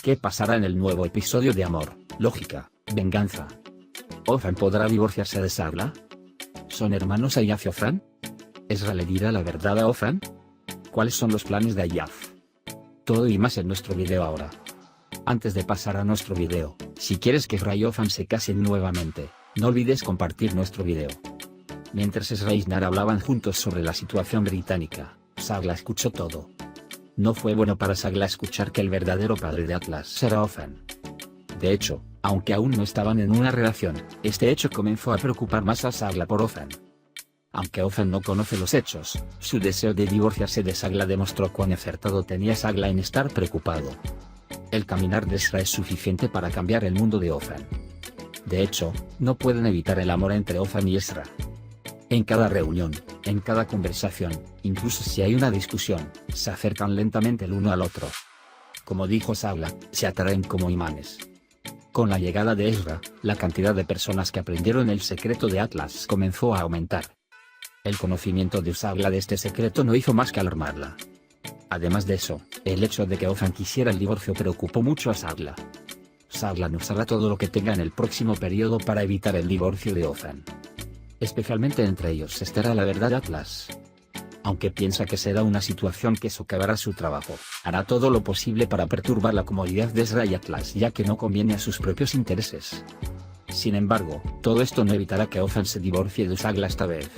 ¿Qué pasará en el nuevo episodio de Amor, Lógica, Venganza? ¿Ofan podrá divorciarse de Sagla? ¿Son hermanos Ayaf y Ofan? ¿Ezra le dirá la verdad a Ofan? ¿Cuáles son los planes de Ayaf? Todo y más en nuestro video ahora. Antes de pasar a nuestro video, si quieres que Ezra y Ofan se casen nuevamente, no olvides compartir nuestro video. Mientras Ezra y Isnar hablaban juntos sobre la situación británica, Sagla escuchó todo. No fue bueno para Sagla escuchar que el verdadero padre de Atlas era Ofan. De hecho, aunque aún no estaban en una relación, este hecho comenzó a preocupar más a Sagla por Ofan. Aunque Ofan no conoce los hechos, su deseo de divorciarse de Sagla demostró cuán acertado tenía Sagla en estar preocupado. El caminar de Ezra es suficiente para cambiar el mundo de Ofan. De hecho, no pueden evitar el amor entre Ofan y Ezra. En cada reunión, en cada conversación, incluso si hay una discusión, se acercan lentamente el uno al otro. Como dijo Sagla, se atraen como imanes. Con la llegada de Ezra, la cantidad de personas que aprendieron el secreto de Atlas comenzó a aumentar. El conocimiento de Sagla de este secreto no hizo más que alarmarla. Además de eso, el hecho de que Ofan quisiera el divorcio preocupó mucho a Sagla. Sagla no usará todo lo que tenga en el próximo periodo para evitar el divorcio de Ofan. Especialmente entre ellos estará la verdad de Atlas. Aunque piensa que será una situación que socavará su trabajo, hará todo lo posible para perturbar la comodidad de Ezra y Atlas ya que no conviene a sus propios intereses. Sin embargo, todo esto no evitará que Ofan se divorcie de Sagla esta vez.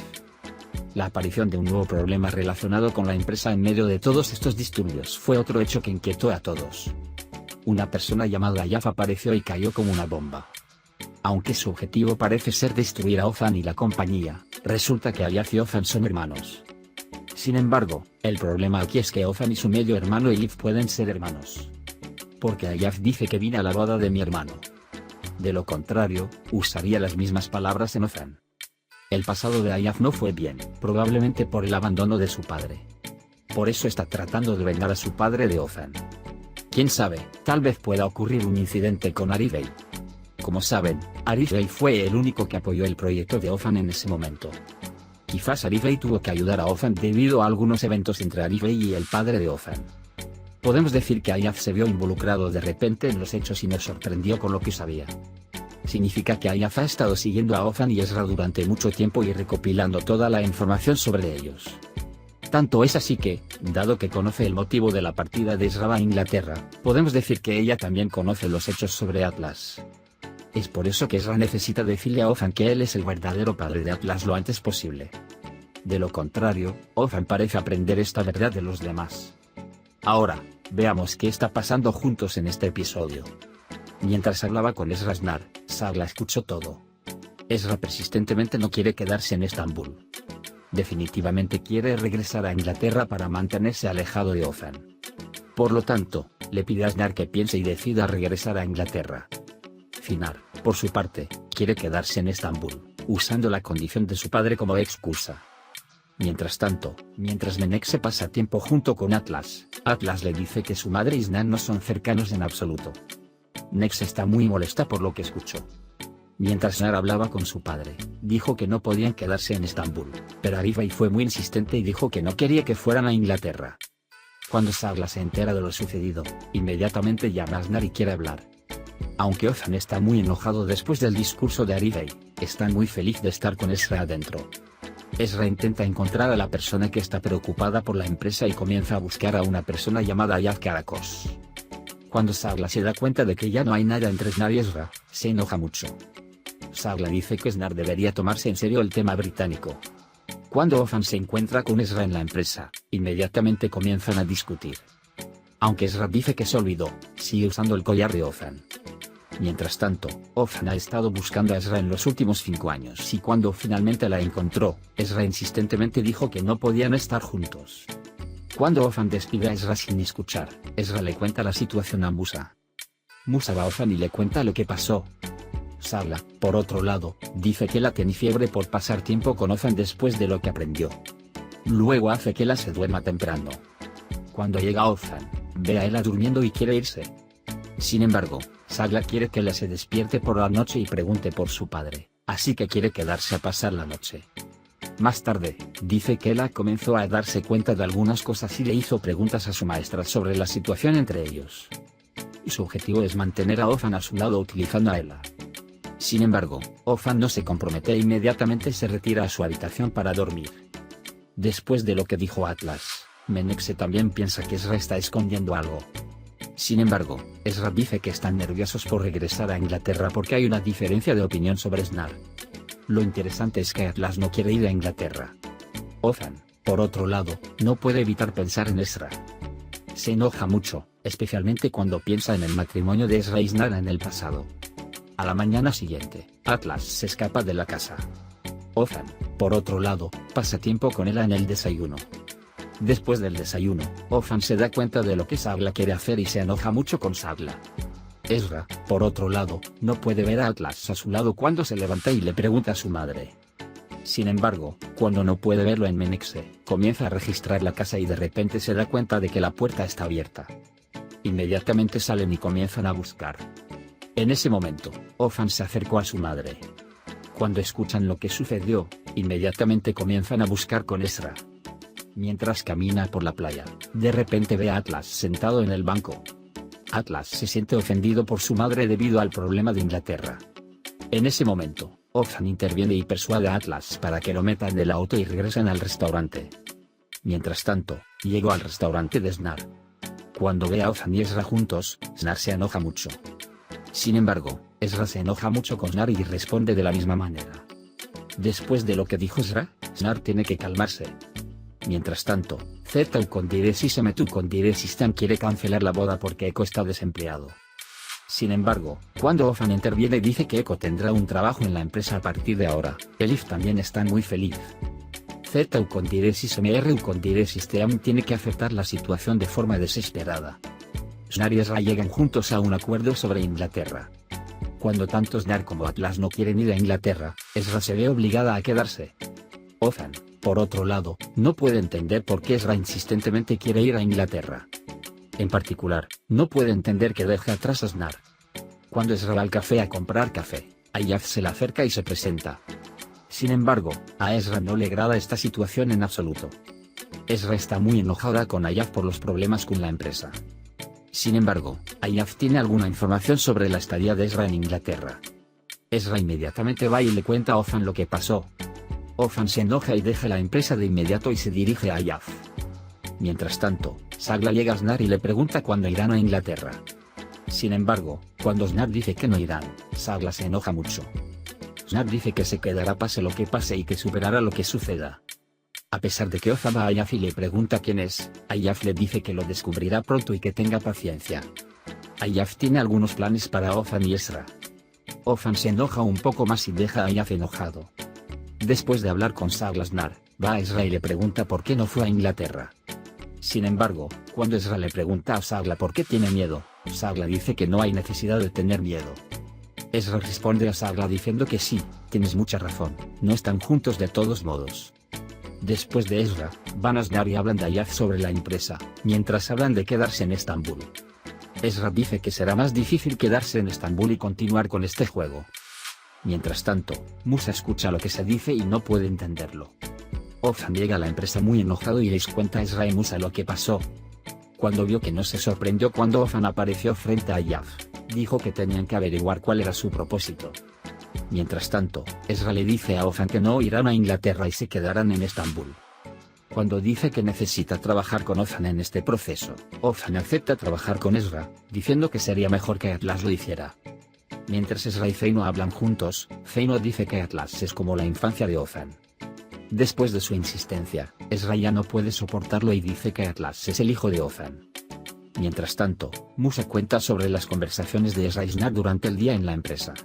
La aparición de un nuevo problema relacionado con la empresa en medio de todos estos disturbios fue otro hecho que inquietó a todos. Una persona llamada Ayaf apareció y cayó como una bomba. Aunque su objetivo parece ser destruir a Ofan y la compañía, resulta que Ayaf y Ofan son hermanos. Sin embargo, el problema aquí es que Ofan y su medio hermano Elif pueden ser hermanos. Porque Ayaf dice que vine a la boda de mi hermano. De lo contrario, usaría las mismas palabras en Ofan. El pasado de Ayaf no fue bien, probablemente por el abandono de su padre. Por eso está tratando de vengar a su padre de Ofan. Quién sabe, tal vez pueda ocurrir un incidente con Arivei. Como saben, Arivei fue el único que apoyó el proyecto de Ofan en ese momento. Quizás Arivei tuvo que ayudar a Ofan debido a algunos eventos entre Arivei y el padre de Ofan. Podemos decir que Ayaf se vio involucrado de repente en los hechos y nos sorprendió con lo que sabía. Significa que Ayaf ha estado siguiendo a Ofan y Ezra durante mucho tiempo y recopilando toda la información sobre ellos. Tanto es así que, dado que conoce el motivo de la partida de Ezra a Inglaterra, podemos decir que ella también conoce los hechos sobre Atlas. Es por eso que Ezra necesita decirle a Ofan que él es el verdadero padre de Atlas lo antes posible. De lo contrario, Ofan parece aprender esta verdad de los demás. Ahora, veamos qué está pasando juntos en este episodio. Mientras hablaba con Ezra Isnar, Sagla escuchó todo. Ezra persistentemente no quiere quedarse en Estambul. Definitivamente quiere regresar a Inglaterra para mantenerse alejado de Ofan. Por lo tanto, le pide a Isnar que piense y decida regresar a Inglaterra. Finar, por su parte, quiere quedarse en Estambul, usando la condición de su padre como excusa. Mientras tanto, mientras Menek se pasa tiempo junto con Atlas, Atlas le dice que su madre y Isnar no son cercanos en absoluto. Nex está muy molesta por lo que escuchó. Mientras Isnar hablaba con su padre, dijo que no podían quedarse en Estambul, pero Arivei fue muy insistente y dijo que no quería que fueran a Inglaterra. Cuando Sagla se entera de lo sucedido, inmediatamente llama a Isnar y quiere hablar. Aunque Ofan está muy enojado después del discurso de Arivei, está muy feliz de estar con Ezra adentro. Ezra intenta encontrar a la persona que está preocupada por la empresa y comienza a buscar a una persona llamada Ayaf Karakos. Cuando Sagla se da cuenta de que ya no hay nada entre Isnar y Ezra, se enoja mucho. Sagla dice que Isnar debería tomarse en serio el tema británico. Cuando Ofan se encuentra con Ezra en la empresa, inmediatamente comienzan a discutir. Aunque Ezra dice que se olvidó, sigue usando el collar de Ofan. Mientras tanto, Ofan ha estado buscando a Ezra en los últimos 5 años y cuando finalmente la encontró, Ezra insistentemente dijo que no podían estar juntos. Cuando Ofan despide a Ezra sin escuchar, Ezra le cuenta la situación a Musa. Musa va a Ofan y le cuenta lo que pasó. Sagla, por otro lado, dice que la tiene fiebre por pasar tiempo con Ofan después de lo que aprendió. Luego hace que la se duerma temprano. Cuando llega Ofan, ve a Ela durmiendo y quiere irse. Sin embargo, Sagla quiere que la se despierte por la noche y pregunte por su padre, así que quiere quedarse a pasar la noche. Más tarde, dice que Ela comenzó a darse cuenta de algunas cosas y le hizo preguntas a su maestra sobre la situación entre ellos. y su objetivo es mantener a Ofan a su lado utilizando a Ela. Sin embargo, Ofan no se compromete e inmediatamente se retira a su habitación para dormir. Después de lo que dijo Atlas, Menekse también piensa que Ezra está escondiendo algo. Sin embargo, Ezra dice que están nerviosos por regresar a Inglaterra porque hay una diferencia de opinión sobre Snar. Lo interesante es que Atlas no quiere ir a Inglaterra. Ofan, por otro lado, no puede evitar pensar en Ezra. Se enoja mucho, especialmente cuando piensa en el matrimonio de Ezra y Snar en el pasado. A la mañana siguiente, Atlas se escapa de la casa. Ofan, por otro lado, pasa tiempo con Ela en el desayuno. Después del desayuno, Ofan se da cuenta de lo que Sagla quiere hacer y se enoja mucho con Sagla. Ezra, por otro lado, no puede ver a Atlas a su lado cuando se levanta y le pregunta a su madre. Sin embargo, cuando no puede verlo en Menekse, comienza a registrar la casa y de repente se da cuenta de que la puerta está abierta. Inmediatamente salen y comienzan a buscar. En ese momento, Ofan se acercó a su madre. Cuando escuchan lo que sucedió, inmediatamente comienzan a buscar con Ezra. Mientras camina por la playa, de repente ve a Atlas sentado en el banco. Atlas se siente ofendido por su madre debido al problema de Inglaterra. En ese momento, Ofan interviene y persuade a Atlas para que lo metan del auto y regresen al restaurante. Mientras tanto, llegó al restaurante de Snar. Cuando ve a Ofan y Ezra juntos, Snar se enoja mucho. Sin embargo, Ezra se enoja mucho con Snar y responde de la misma manera. Después de lo que dijo Ezra, Snar tiene que calmarse. Mientras tanto, Zeta Condires y Semetu Condires quiere cancelar la boda porque Eko está desempleado. Sin embargo, cuando Ofan interviene y dice que Eko tendrá un trabajo en la empresa a partir de ahora, Elif también está muy feliz. Zeta Condires y Semr Condires tiene que aceptar la situación de forma desesperada. Snar y Ezra llegan juntos a un acuerdo sobre Inglaterra. Cuando tanto Snar como Atlas no quieren ir a Inglaterra, Ezra se ve obligada a quedarse. Ofan, por otro lado, no puede entender por qué Ezra insistentemente quiere ir a Inglaterra. En particular, no puede entender que deje atrás a Snar. Cuando Ezra va al café a comprar café, Ayaf se le acerca y se presenta. Sin embargo, a Ezra no le agrada esta situación en absoluto. Ezra está muy enojada con Ayaf por los problemas con la empresa. Sin embargo, Ayaf tiene alguna información sobre la estadía de Ezra en Inglaterra. Ezra inmediatamente va y le cuenta a Ofan lo que pasó. Ofan se enoja y deja la empresa de inmediato y se dirige a Ayaf. Mientras tanto, Sagla llega a Snar y le pregunta cuándo irán a Inglaterra. Sin embargo, cuando Snar dice que no irán, Sagla se enoja mucho. Snar dice que se quedará pase lo que pase y que superará lo que suceda. A pesar de que Ofan va a Ayaf y le pregunta quién es, Ayaf le dice que lo descubrirá pronto y que tenga paciencia. Ayaf tiene algunos planes para Ofan y Ezra. Ofan se enoja un poco más y deja a Ayaf enojado. Después de hablar con Sagla, Snar va a Ezra y le pregunta por qué no fue a Inglaterra. Sin embargo, cuando Ezra le pregunta a Sagla por qué tiene miedo, Sagla dice que no hay necesidad de tener miedo. Ezra responde a Sagla diciendo que sí, tienes mucha razón, no están juntos de todos modos. Después de Ezra, van a Snar y hablan de Ayaf sobre la empresa, mientras hablan de quedarse en Estambul. Ezra dice que será más difícil quedarse en Estambul y continuar con este juego. Mientras tanto, Musa escucha lo que se dice y no puede entenderlo. Ofan llega a la empresa muy enojado y les cuenta a Ezra y Musa lo que pasó. Cuando vio que no se sorprendió cuando Ofan apareció frente a Ayaf, dijo que tenían que averiguar cuál era su propósito. Mientras tanto, Ezra le dice a Ofan que no irán a Inglaterra y se quedarán en Estambul. Cuando dice que necesita trabajar con Ofan en este proceso, Ofan acepta trabajar con Ezra, diciendo que sería mejor que Atlas lo hiciera. Mientras Ezra y Zeino hablan juntos, Zeino dice que Atlas es como la infancia de Ofan. Después de su insistencia, Ezra ya no puede soportarlo y dice que Atlas es el hijo de Ofan. Mientras tanto, Musa cuenta sobre las conversaciones de Ezra y Snar durante el día en la empresa.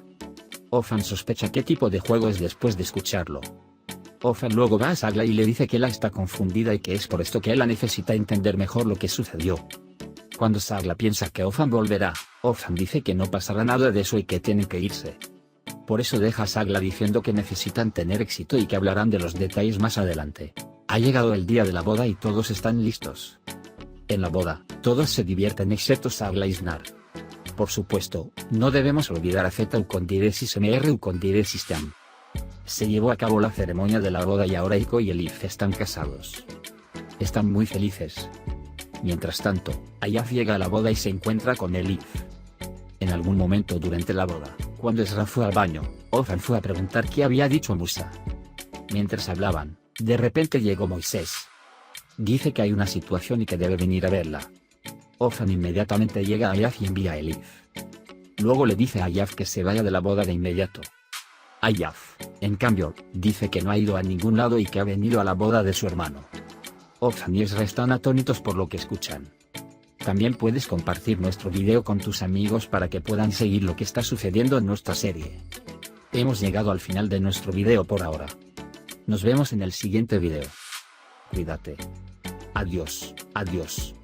Ofan sospecha qué tipo de juego es después de escucharlo. Ofan luego va a Sagla y le dice que Ela está confundida y que es por esto que Ela necesita entender mejor lo que sucedió. Cuando Sagla piensa que Ofan volverá, Ofan dice que no pasará nada de eso y que tienen que irse. Por eso deja a Sagla diciendo que necesitan tener éxito y que hablarán de los detalles más adelante. Ha llegado el día de la boda y todos están listos. En la boda, todos se divierten excepto Sagla y Snar. Por supuesto, no debemos olvidar a Zeta Condires y Semr Condires. Se llevó a cabo la ceremonia de la boda y ahora Eko y Elif están casados. Están muy felices. Mientras tanto, Ayaf llega a la boda y se encuentra con Elif. En algún momento durante la boda, cuando Ezra fue al baño, Ofran fue a preguntar qué había dicho Musa. Mientras hablaban, de repente llegó Moisés. Dice que hay una situación y que debe venir a verla. Ofran inmediatamente llega a Ayaf y envía a Elif. Luego le dice a Ayaf que se vaya de la boda de inmediato. Ayaf, en cambio, dice que no ha ido a ningún lado y que ha venido a la boda de su hermano. Ofran y Ezra están atónitos por lo que escuchan. También puedes compartir nuestro video con tus amigos para que puedan seguir lo que está sucediendo en nuestra serie. Hemos llegado al final de nuestro video por ahora. Nos vemos en el siguiente video. Cuídate. Adiós, adiós.